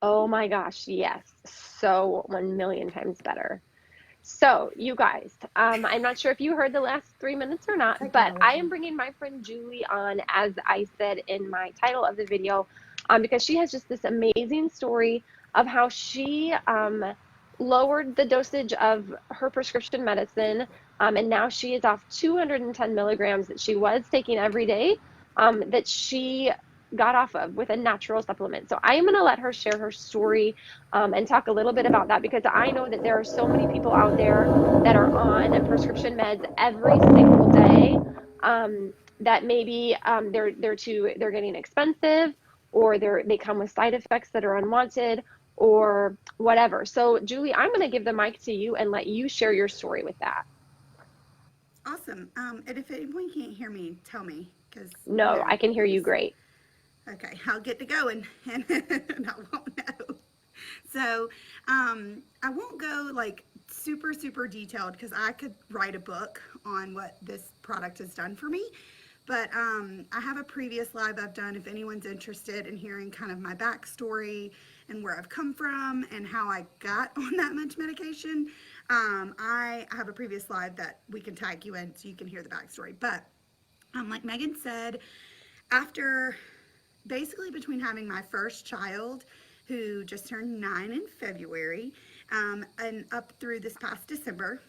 Oh my gosh, yes. So 1 million times better. So, you guys, I'm not sure if you heard the last 3 minutes or not, but I am Technology. bringing my friend Julie on, as I said in my title of the video, because she has just this amazing story of how she lowered the dosage of her prescription medicine, and now she is off 210 milligrams that she was taking every day, that she got off of with a natural supplement. So I am going to let her share her story, and talk a little bit about that, because I know that there are so many people out there that are on prescription meds every single day, that maybe they're getting expensive, or they come with side effects that are unwanted, or whatever. So Julie, I'm going to give the mic to you and let you share your story with that. Awesome. And if anyone can't hear me, tell me because No, I can hear I'm you just great. okay. I'll get to going and, and I won't know. So I won't go like super detailed because I could write a book on what this product has done for me. But I have a previous live I've done if anyone's interested in hearing kind of my backstory and where I've come from and how I got on that much medication. I have a previous live that we can tag you in so you can hear the backstory. But like Megan said, after basically between having my first child, who just turned 9 in February, and up through this past December,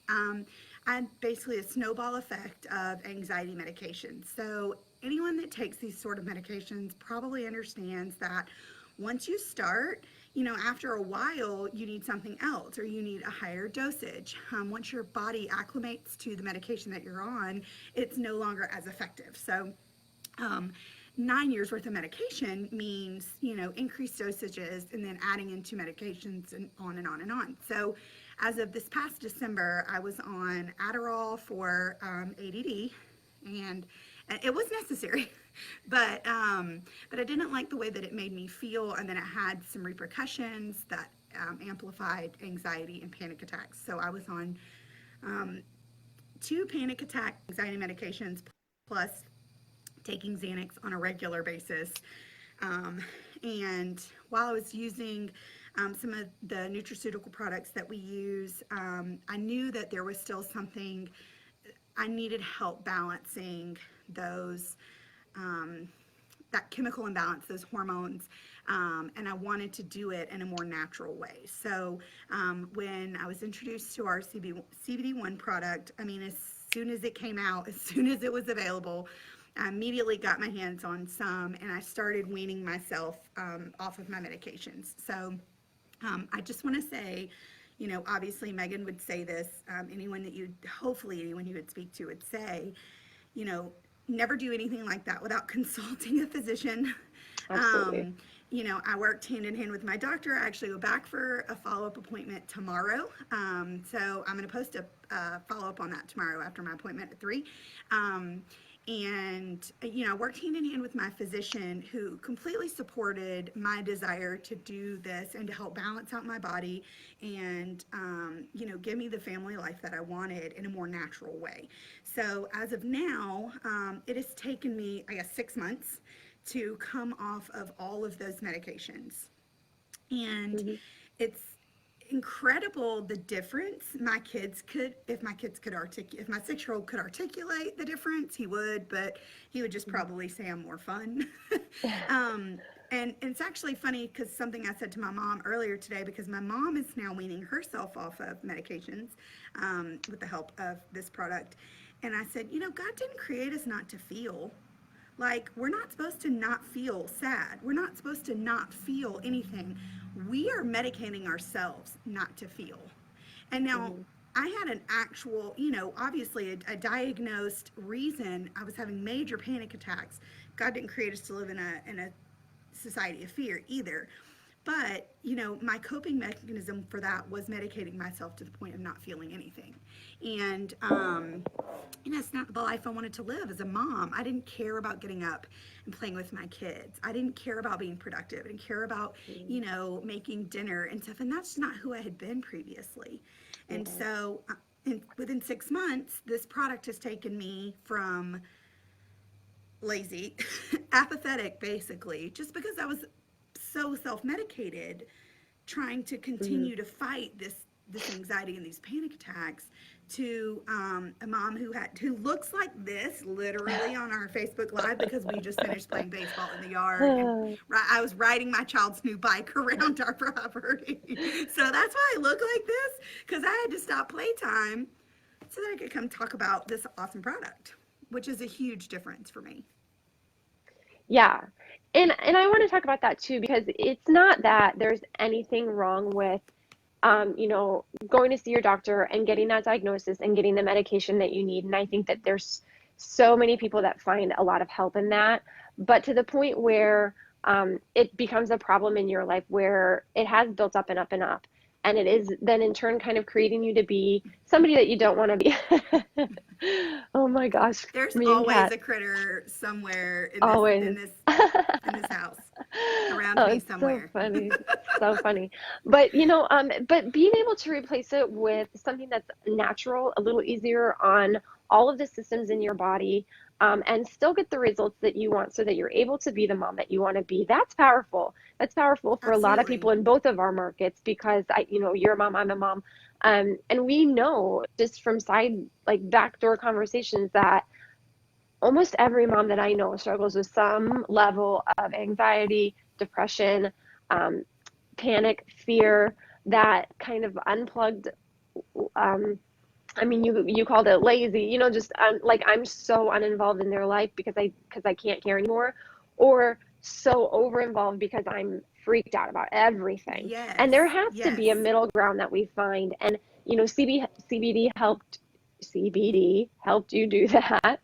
I had basically a snowball effect of anxiety medication. So anyone that takes these sort of medications probably understands that once you start, after a while, you need something else or you need a higher dosage. Once your body acclimates to the medication that you're on, it's no longer as effective. So, um, 9 years worth of medication means, increased dosages and then adding into medications and on and on and on. So, as of this past December, I was on Adderall for ADD, and it was necessary, but I didn't like the way that it made me feel, and then it had some repercussions that amplified anxiety and panic attacks. So I was on um, two panic attack anxiety medications plus taking Xanax on a regular basis. Um, and while I was using some of the nutraceutical products that we use, I knew that there was still something I needed help balancing those um, that chemical imbalance, those hormones, and I wanted to do it in a more natural way. So when I was introduced to our CBD1 product, I mean, as soon as it came out, as soon as it was available, I immediately got my hands on some and I started weaning myself off of my medications. So I just want to say, obviously Megan would say this, hopefully anyone you would speak to would say, you know, never do anything like that without consulting a physician. Absolutely. Um, I worked hand in hand with my doctor. I actually go back for a follow up appointment tomorrow. So I'm going to post a follow up on that tomorrow after my appointment at 3. And I worked hand in hand with my physician who completely supported my desire to do this and to help balance out my body and give me the family life that I wanted in a more natural way. So as of now, it has taken me, I guess, 6 months to come off of all of those medications. And Hmm. it's incredible the difference my kids could if my kids could articulate if my 6-year-old could articulate the difference he would, but he would just probably say I'm more fun. um, and it's actually funny because something I said to my mom earlier today, because my mom is now weaning herself off of medications with the help of this product, and I said, God didn't create us not to feel. Like, we're not supposed to not feel sad. We're not supposed to not feel anything. We are medicating ourselves not to feel. And now, Hmm. I had an actual, obviously a diagnosed reason. I was having major panic attacks. God didn't create us to live in a society of fear either. But, my coping mechanism for that was medicating myself to the point of not feeling anything. And, it's not the life I wanted to live as a mom. I didn't care about getting up and playing with my kids. I didn't care about being productive. I didn't care about, making dinner and stuff. And that's not who I had been previously. And Yeah. so, within 6 months, this product has taken me from lazy, apathetic, basically, just because I was so self-medicated, trying to Hmm. continue to fight this anxiety and these panic attacks, to a mom who looks like this literally on our Facebook Live, because we just finished playing baseball in the yard, and I was riding my child's new bike around our property. So that's why I look like this, because I had to stop playtime so that I could come talk about this awesome product, which is a huge difference for me. Yeah. And I want to talk about that too, because it's not that there's anything wrong with going to see your doctor and getting that diagnosis and getting the medication that you need. And I think that there's so many people that find a lot of help in that. But to the point where it becomes a problem in your life where it has built up and up and up. And it is then in turn kind of creating you to be somebody that you don't want to be. Oh my gosh, There's me and always Kat, a critter somewhere in this in always. this in this house around Oh, me it's so somewhere. funny. So funny. But but being able to replace it with something that's natural, a little easier on all of the systems in your body, and still get the results that you want so that you're able to be the mom that you want to be. That's powerful. That's powerful for a lot of people Absolutely. in both of our markets because you're a mom, I'm a mom. And we know just from side like backdoor conversations that almost every mom that I know struggles with some level of anxiety, depression, um, panic, fear, that kind of unplugged. Um, I mean, you called it lazy, just like I'm so uninvolved in their life because I can't care anymore, or so over involved because I'm freaked out about everything. And there Yes. has to be a Yes. middle ground that we find. And CBD helped you do that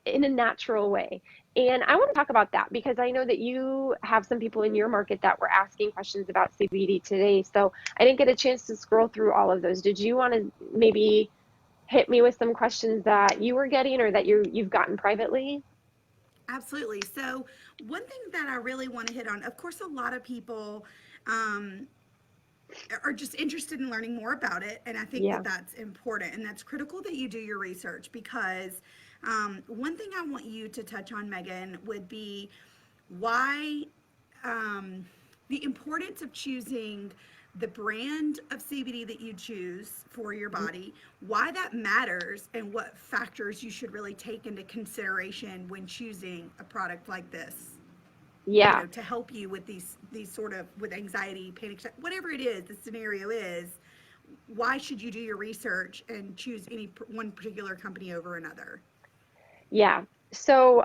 in a natural way. And I want to talk about that because I know that you have some people in your market that were asking questions about CBD today. So I didn't get a chance to scroll through all of those. Did you want to maybe hit me with some questions that you were getting or that you've gotten privately? Absolutely. So, one thing that I really want to hit on, of course, a lot of people um, are just interested in learning more about it. And I think that Yeah. that's important and that's critical that you do your research, because one thing I want you to touch on, Megan, would be why um, the importance of choosing the brand of CBD that you choose for your Mhm. body, why that matters, and what factors you should really take into consideration when choosing a product like this, Yeah. to help you with these sort of with anxiety, panic, whatever it is the scenario is. Why should you do your research and choose one particular company over another? Yeah. So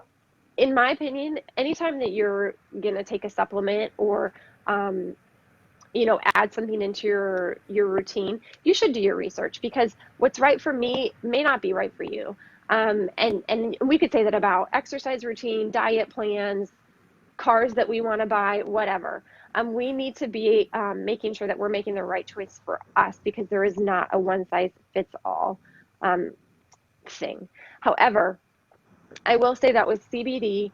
in my opinion, anytime that you're gonna take a supplement or um, add something into your routine, you should do your research because what's right for me may not be right for you. And we could say that about exercise routine, diet plans, cars that we want to buy, whatever. We need to be making sure that we're making the right choice for us because there is not a one size fits all um, thing. However, I will say that with CBD,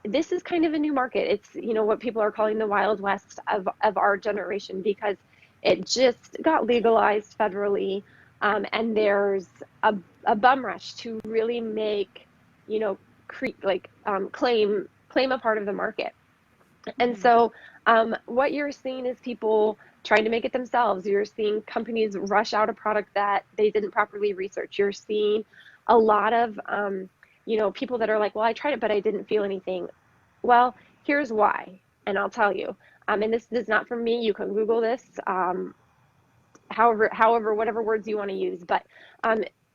this is kind of a new market. It's what people are calling the Wild West of our generation because it just got legalized federally, and there's a bum rush to really make you know claim a part of the market. And Mm-hmm. so, what you're seeing is people trying to make it themselves. You're seeing companies rush out a product that they didn't properly research. You're seeing a lot of, people that are like, well, I tried it, but I didn't feel anything. Well, here's why, and I'll tell you. And this is not from me. You can Google this, however, whatever words you want to use. But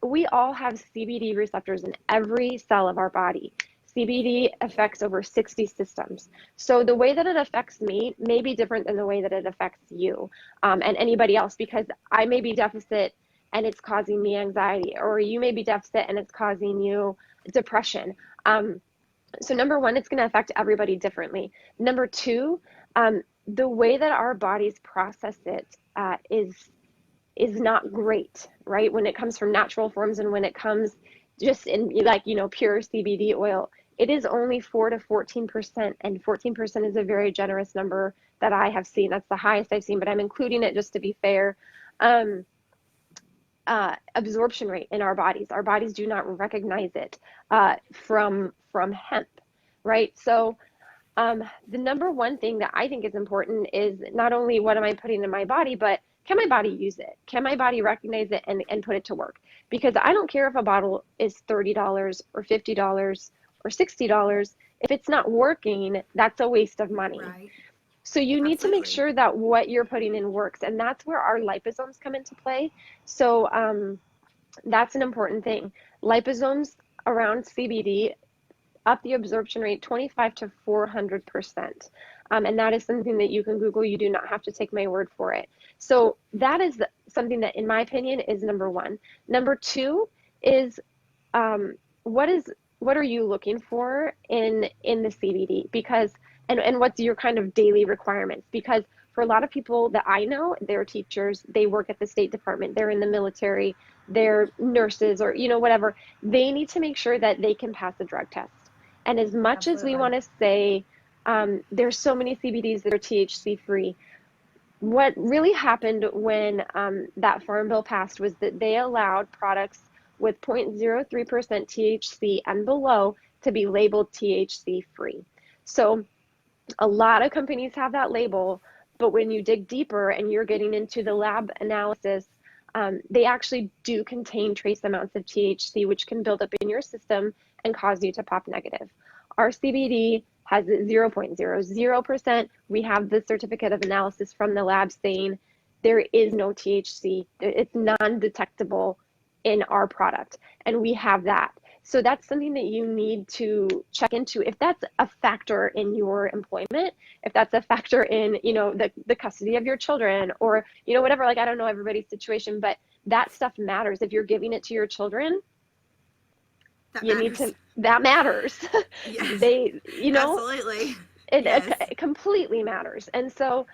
we all have CBD receptors in every cell of our body. CBD affects over 60 systems. So the way that it affects me may be different than the way that it affects you and anybody else because I may be deficit and it's causing me anxiety, or you may be deficit and it's causing you depression. So number one, it's going to affect everybody differently. Number two, the way that our bodies process it is not great, right? When it comes from natural forms and when it comes just in like, pure CBD oil, it is only 4 to 14%, and 14% is a very generous number that I have seen. That's the highest I've seen, but I'm including it just to be fair. Um, Absorption rate in our bodies. Our bodies do not recognize it from hemp, right? So The number one thing that I think is important is not only what am I putting in my body, but can my body use it? Can my body recognize it and put it to work? Because I don't care if a bottle is $30 or $50 or $60. If it's not working, that's a waste of money. Right. So you need to make Absolutely. sure that what you're putting in works, and that's where our liposomes come into play. So that's an important thing. Liposomes around CBD up the absorption rate 25 to 400%. And that is something that you can Google. You do not have to take my word for it. So that is something that, in my opinion, is number one. Number two is what is what are you looking for in the CBD? Because and what's your kind of daily requirements? Because for a lot of people that I know, they're teachers, they work at the State Department, they're in the military, they're nurses, or whatever. They need to make sure that they can pass a drug test. And as much as we Absolutely. want to say there's so many CBDs that are THC free, what really happened when that farm bill passed was that they allowed products with 0.03% THC and below to be labeled THC free. So a lot of companies have that label, but when you dig deeper and you're getting into the lab analysis, they actually do contain trace amounts of THC, which can build up in your system and cause you to pop negative. Our CBD has 0.00%. We have the certificate of analysis from the lab saying there is no THC. It's non-detectable in our product, and we have that. So that's something that you need to check into. If that's a factor in your employment, if that's a factor in, the custody of your children, or, whatever, like, I don't know everybody's situation, but that stuff matters. If you're giving it to your children, That you need matters. to, that matters. Yes. They, Absolutely. it, Yes. it completely matters. And so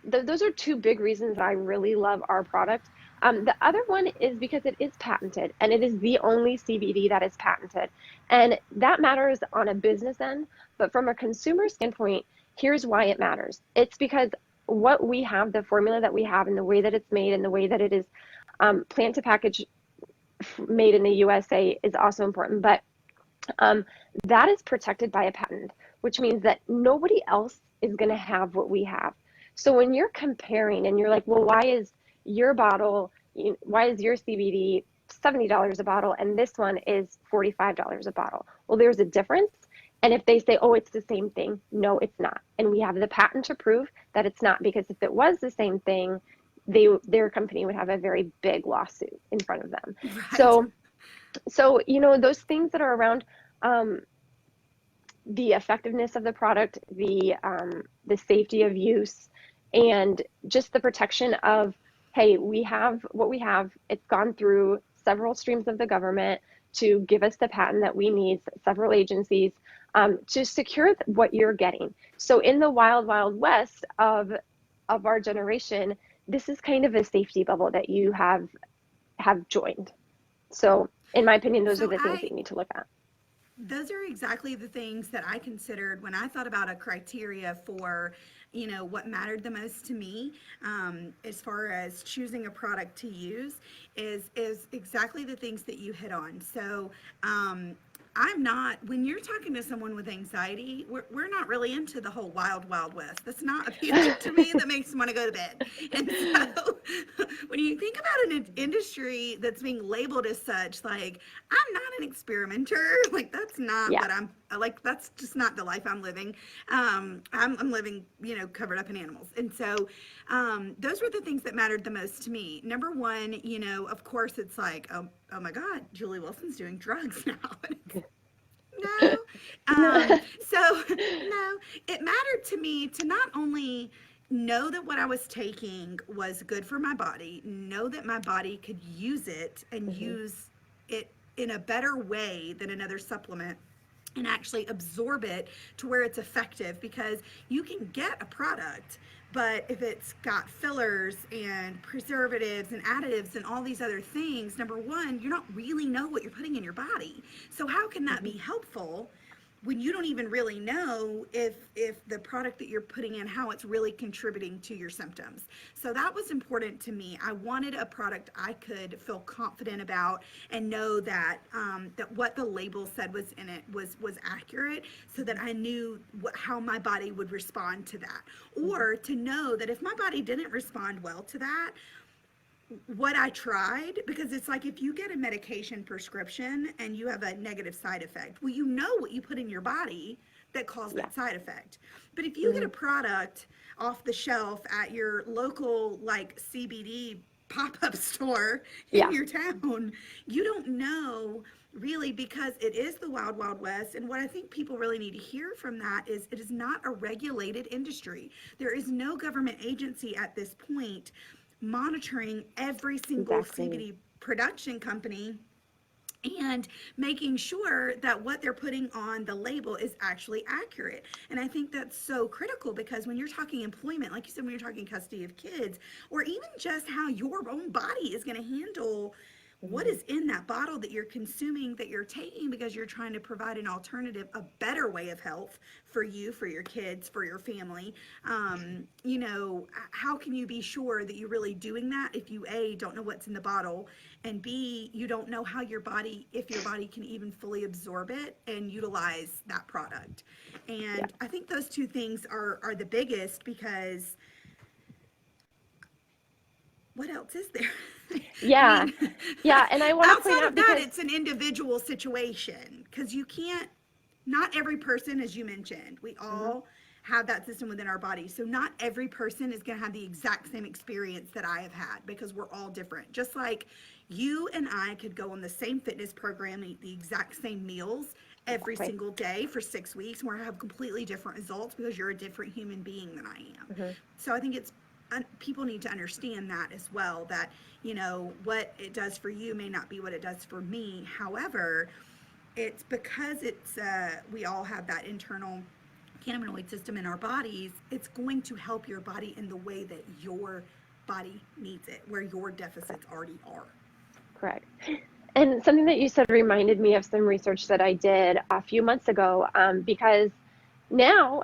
those are two big reasons I really love our product. The other one is because it is patented, and it is the only CBD that is patented. And that matters on a business end, but from a consumer standpoint, here's why it matters. It's because what we have, the formula that we have, and the way that it's made, and the way that it is plant to package made in the USA is also important. But um, that is protected by a patent, which means that nobody else is going to have what we have. So when you're comparing and you're like, well, your bottle, why is your CBD $70 a bottle and this one is $45 a bottle? Well, there's a difference. And if they say, oh, it's the same thing, no, it's not. And we have the patent to prove that it's not, because if it was the same thing, their company would have a very big lawsuit in front of them. Right. So those things that are around um, the effectiveness of the product, the safety of use, and just the protection of, hey, we have what we have. It's gone through several streams of the government to give us the patent that we need, several agencies, to secure what you're getting. So in the wild, wild west of our generation, this is kind of a safety bubble that you have joined. So in my opinion, those are So the things that I you need to look at. those are exactly the things that I considered when I thought about a criteria for, what mattered the most to me, as far as choosing a product to use, is exactly the things that you hit on. So, I'm not, when you're talking to someone with anxiety, we're not really into the whole wild, wild west. That's not appealing to me. That makes me want to go to bed. And so when you think about an industry that's being labeled as such, like, I'm not an experimenter. Like, that's not Yeah. what like, that's just not the life I'm living. I'm living, covered up in animals. And so those were the things that mattered the most to me. Number one, of course, it's like, oh my God, Julie Wilson's doing drugs now. No. So, no, it mattered to me to not only know that what I was taking was good for my body, know that my body could use it and Mm-hmm. use it in a better way than another supplement, and actually absorb it to where it's effective, because you can get a product, but if it's got fillers and preservatives and additives and all these other things, number one, you don't really know what you're putting in your body. So how can that Mm-hmm. be helpful when you don't even really know if the product that you're putting in, how it's really contributing to your symptoms. So that was important to me. I wanted a product I could feel confident about and know that that what the label said was in it was accurate, so that I knew how my body would respond to that, Mm-hmm. or to know that if my body didn't respond well to that, what I tried, because it's like if you get a medication prescription and you have a negative side effect, well, you know what you put in your body that caused Yeah. that side effect. But if you get Mm-hmm. a product off the shelf at your local like CBD pop-up store in Yeah. your town, you don't know really, because it is the wild wild west. And what I think people really need to hear from that is it is not a regulated industry. There is no government agency at this point monitoring every single Exactly. CBD production company and making sure that what they're putting on the label is actually accurate. And I think that's so critical, because when you're talking employment, like you said, when you're talking custody of kids, or even just how your own body is going to handle what Mm-hmm. is in that bottle that you're consuming, that you're taking, because you're trying to provide an alternative, a better way of health for you, for your kids, for your family. How can you be sure that you're really doing that if you, A, don't know what's in the bottle, and B, you don't know how your body, if your body can even fully absorb it and utilize that product. Yeah. And I think those two things are the biggest, because what else is there? I Yeah. mean, Yeah. And I want to point outside out of that, because, it's an individual situation, because you can't, not every person, as you mentioned, we mhm, all have that system within our body. So not every person is going to have the exact same experience that I have had, because we're all different. Just like you and I could go on the same fitness program and eat the exact same meals every exactly. single day for 6 weeks, and we're going to have completely different results, because you're a different human being than I am. Hmm. So I think it's, people need to understand that as well, that what it does for you may not be what it does for me. However, it's because it's we all have that internal cannabinoid system in our bodies. It's going to help your body in the way that your body needs it, where your deficits already are. Correct. And something that you said reminded me of some research that I did a few months ago, because now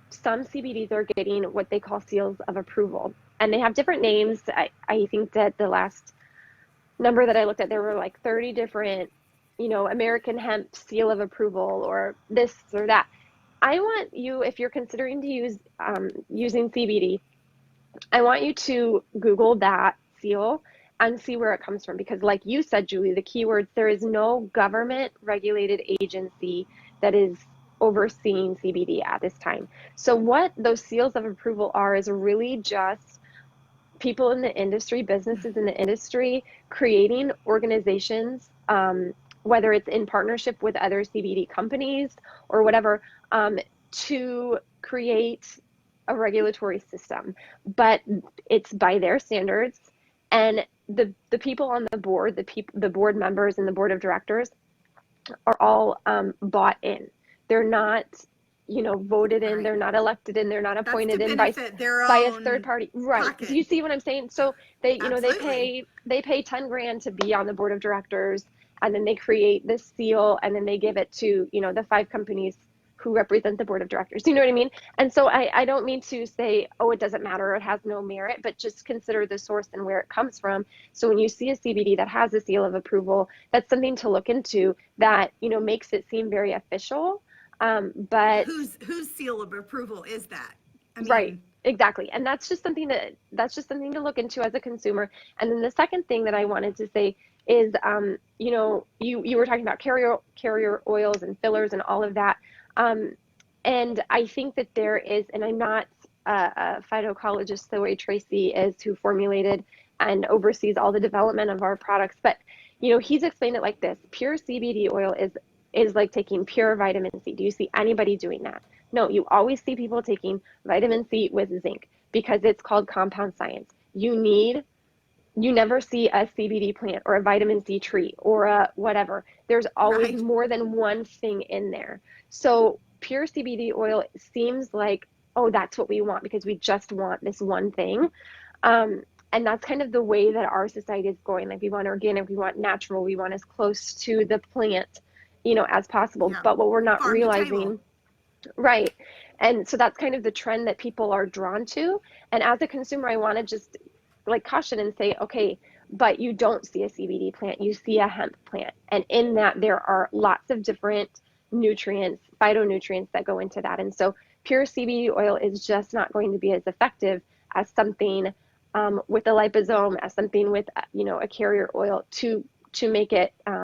some CBDs are getting what they call seals of approval, and they have different names. I think that the last number that I looked at, there were like 30 different, American hemp seal of approval or this or that. I want you, if you're considering to use using CBD, I want you to Google that seal and see where it comes from. Because, like you said, Julie, the keywords, there is no government regulated agency that is overseeing CBD at this time. So, what those seals of approval are is really just people in the industry, businesses in the industry, creating organizations, whether it's in partnership with other CBD companies or whatever, to create a regulatory system. But it's by their standards, and the people on the board, the board members and the board of directors are all bought in. They're not, voted in. Right. They're not elected in. They're not That's to appointed in benefit their by a third own party. Right. Do pocket. you see what I'm saying? So they Absolutely. pay 10 grand to be on the board of directors, and then they create this seal, and then they give it to, the five companies who represent the board of directors. You know what I mean? And so I don't mean to say, oh, it doesn't matter, or it has no merit, but just consider the source and where it comes from. So when you see a CBD that has a seal of approval, that's something to look into, that, makes it seem very official. But Whose seal of approval is that? I right, mean, exactly. And that's just something to look into as a consumer. And then the second thing that I wanted to say is, you were talking about carrier oils and fillers and all of that. Um, and I think that there is, and I'm not a phytocologist the way Tracy is, who formulated and oversees all the development of our products, but he's explained it like this: pure CBD oil is like taking pure vitamin C. Do you see anybody doing that? No, you always see people taking vitamin C with zinc, because it's called compound science. You never see a CBD plant or a vitamin C tree or a whatever. There's always right. more than one thing in there. So pure CBD oil seems like, oh, that's what we want because we just want this one thing. Um, and that's kind of the way that our society is going. Like, we want organic, we want natural, we want as close to the plant as possible. Yeah. But what we're not Farm to table. realizing, right. And so that's kind of the trend that people are drawn to. And as a consumer, I want to just like caution and say, okay, but you don't see a CBD plant, you see a hemp plant. And in that, there are lots of different nutrients, phytonutrients that go into that. And so pure CBD oil is just not going to be as effective as something with a liposome, as something with, a carrier oil to make it